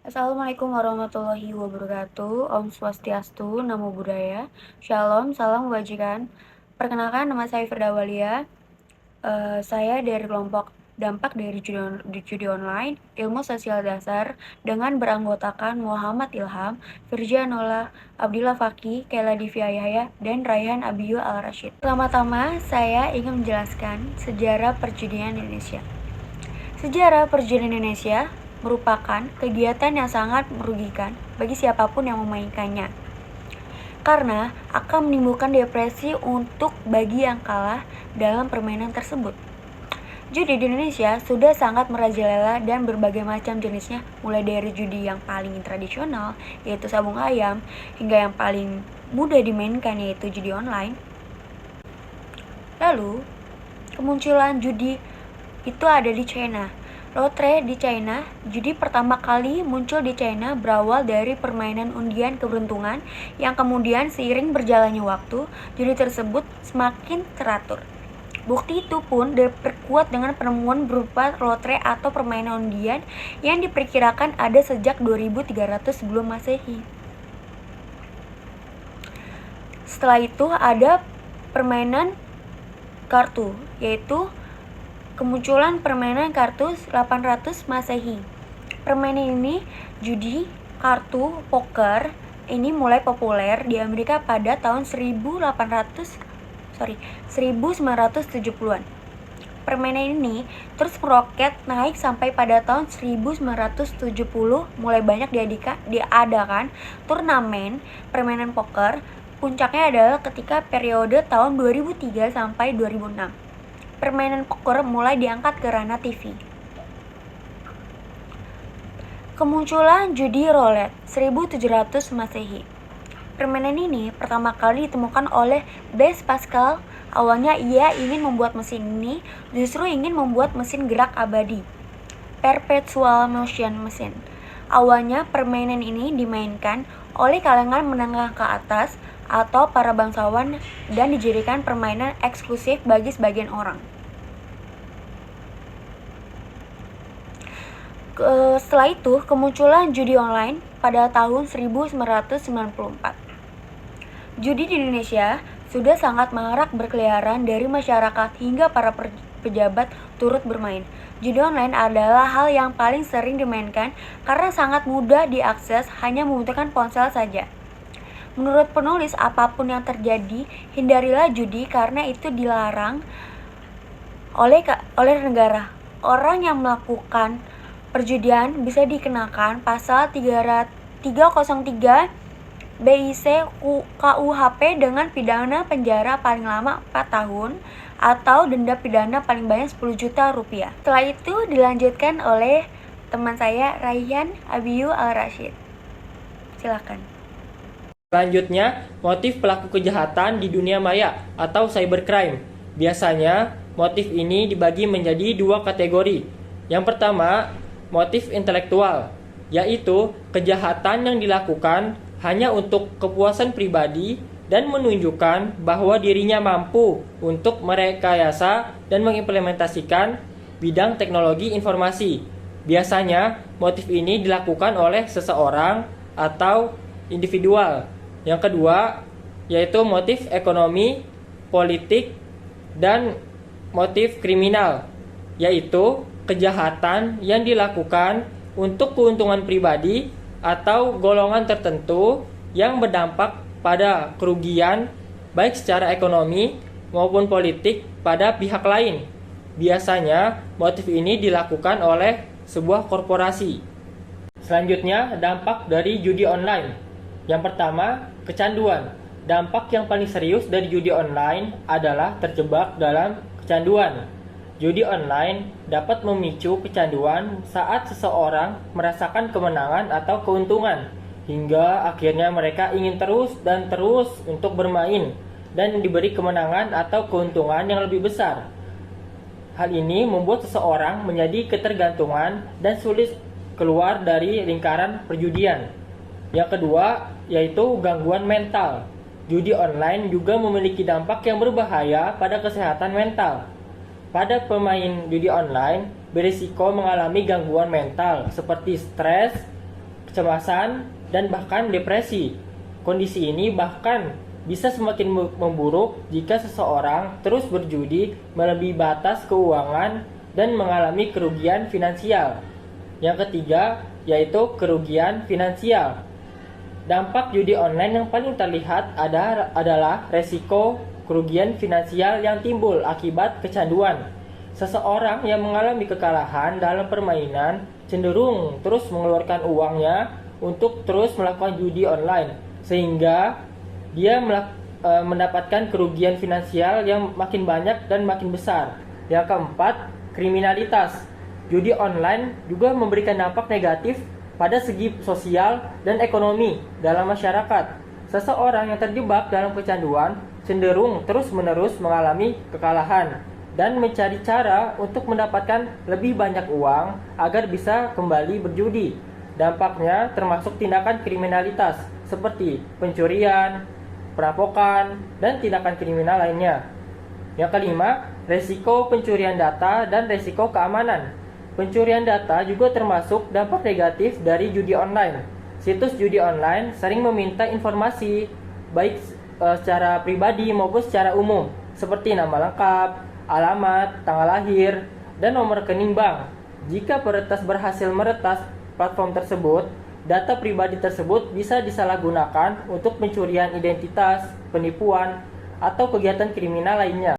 Assalamualaikum warahmatullahi wabarakatuh. Om Swastiastu, Namo Buddhaya. Shalom, salam kebajikan. Perkenalkan, nama saya Firda Walia. Saya dari kelompok dampak dari judi online, ilmu sosial dasar, dengan beranggotakan Muhammad Ilham, Firja Nola, Abdillah Faki, Kela Divya Yahya, dan Rayhan Abiyu Al-Rashid. Pertama-tama, saya ingin menjelaskan sejarah perjudian Indonesia. Sejarah perjudian Indonesia merupakan kegiatan yang sangat merugikan bagi siapapun yang memainkannya, karena akan menimbulkan depresi untuk bagi yang kalah dalam permainan tersebut. Judi di Indonesia sudah sangat merajalela dan berbagai macam jenisnya, mulai dari judi yang paling tradisional yaitu sabung ayam, hingga yang paling mudah dimainkan yaitu judi online. Lalu, kemunculan judi itu ada di China. Lotre di China, judi pertama kali muncul di China berawal dari permainan undian keberuntungan yang kemudian seiring berjalannya waktu, judi tersebut semakin teratur. Bukti itu pun diperkuat dengan penemuan berupa lotre atau permainan undian yang diperkirakan ada sejak 2300 sebelum Masehi. Setelah itu ada permainan kartu, yaitu kemunculan permainan kartu 800 Masehi. Permainan ini, judi kartu poker, ini mulai populer di Amerika pada tahun 1970-an. Permainan ini terus meroket naik sampai pada tahun 1970, mulai banyak diadakan turnamen permainan poker. Puncaknya adalah ketika periode tahun 2003 sampai 2006. Permainan poker mulai diangkat ke ranah TV. Kemunculan judi roulette 1700 Masehi. Permainan ini pertama kali ditemukan oleh Blaise Pascal. Awalnya ia ingin membuat mesin ini justru ingin membuat mesin gerak abadi, perpetual motion machine. Awalnya permainan ini dimainkan oleh kalangan menengah ke atas atau para bangsawan dan dijadikan permainan eksklusif bagi sebagian orang. Setelah itu, kemunculan judi online pada tahun 1994. Judi di Indonesia sudah sangat marak berkeliaran dari masyarakat hingga para pejabat turut bermain. Judi online adalah hal yang paling sering dimainkan karena sangat mudah diakses, hanya membutuhkan ponsel saja. Menurut penulis, apapun yang terjadi, hindarilah judi karena itu dilarang oleh negara. Orang yang melakukan perjudian bisa dikenakan pasal 303 BIC KUHP dengan pidana penjara paling lama 4 tahun atau denda pidana paling banyak 10 juta rupiah. Setelah itu dilanjutkan oleh teman saya Rayhan Abiyu Al-Rashid. Silakan. Selanjutnya, motif pelaku kejahatan di dunia maya atau cybercrime. Biasanya, motif ini dibagi menjadi dua kategori. Yang pertama, motif intelektual, yaitu kejahatan yang dilakukan hanya untuk kepuasan pribadi dan menunjukkan bahwa dirinya mampu untuk merekayasa dan mengimplementasikan bidang teknologi informasi. Biasanya, motif ini dilakukan oleh seseorang atau individual. Yang kedua, yaitu motif ekonomi, politik, dan motif kriminal, yaitu kejahatan yang dilakukan untuk keuntungan pribadi atau golongan tertentu yang berdampak pada kerugian baik secara ekonomi maupun politik pada pihak lain. Biasanya motif ini dilakukan oleh sebuah korporasi. Selanjutnya, dampak dari judi online. Yang pertama, kecanduan. Dampak yang paling serius dari judi online adalah terjebak dalam kecanduan. Judi online dapat memicu kecanduan saat seseorang merasakan kemenangan atau keuntungan, hingga akhirnya mereka ingin terus dan terus untuk bermain dan diberi kemenangan atau keuntungan yang lebih besar. Hal ini membuat seseorang menjadi ketergantungan dan sulit keluar dari lingkaran perjudian. Yang kedua, yaitu gangguan mental. Judi online juga memiliki dampak yang berbahaya pada kesehatan mental. Pada pemain judi online berisiko mengalami gangguan mental seperti stres, kecemasan, dan bahkan depresi. Kondisi ini bahkan bisa semakin memburuk jika seseorang terus berjudi melebihi batas keuangan dan mengalami kerugian finansial. Yang ketiga, yaitu kerugian finansial. Dampak judi online yang paling terlihat adalah resiko kerugian finansial yang timbul akibat kecanduan. Seseorang yang mengalami kekalahan dalam permainan cenderung terus mengeluarkan uangnya untuk terus melakukan judi online, sehingga dia mendapatkan kerugian finansial yang makin banyak dan makin besar. Yang keempat, kriminalitas. Judi online juga memberikan dampak negatif pada segi sosial dan ekonomi dalam masyarakat. Seseorang yang terjebak dalam kecanduan cenderung terus-menerus mengalami kekalahan dan mencari cara untuk mendapatkan lebih banyak uang agar bisa kembali berjudi. Dampaknya termasuk tindakan kriminalitas seperti pencurian, perampokan, dan tindakan kriminal lainnya. Yang kelima, resiko pencurian data dan resiko keamanan. Pencurian data juga termasuk dampak negatif dari judi online. Situs judi online sering meminta informasi, baik secara pribadi maupun secara umum, seperti nama lengkap, alamat, tanggal lahir, dan nomor rekening bank. Jika peretas berhasil meretas platform tersebut, data pribadi tersebut bisa disalahgunakan untuk pencurian identitas, penipuan, atau kegiatan kriminal lainnya.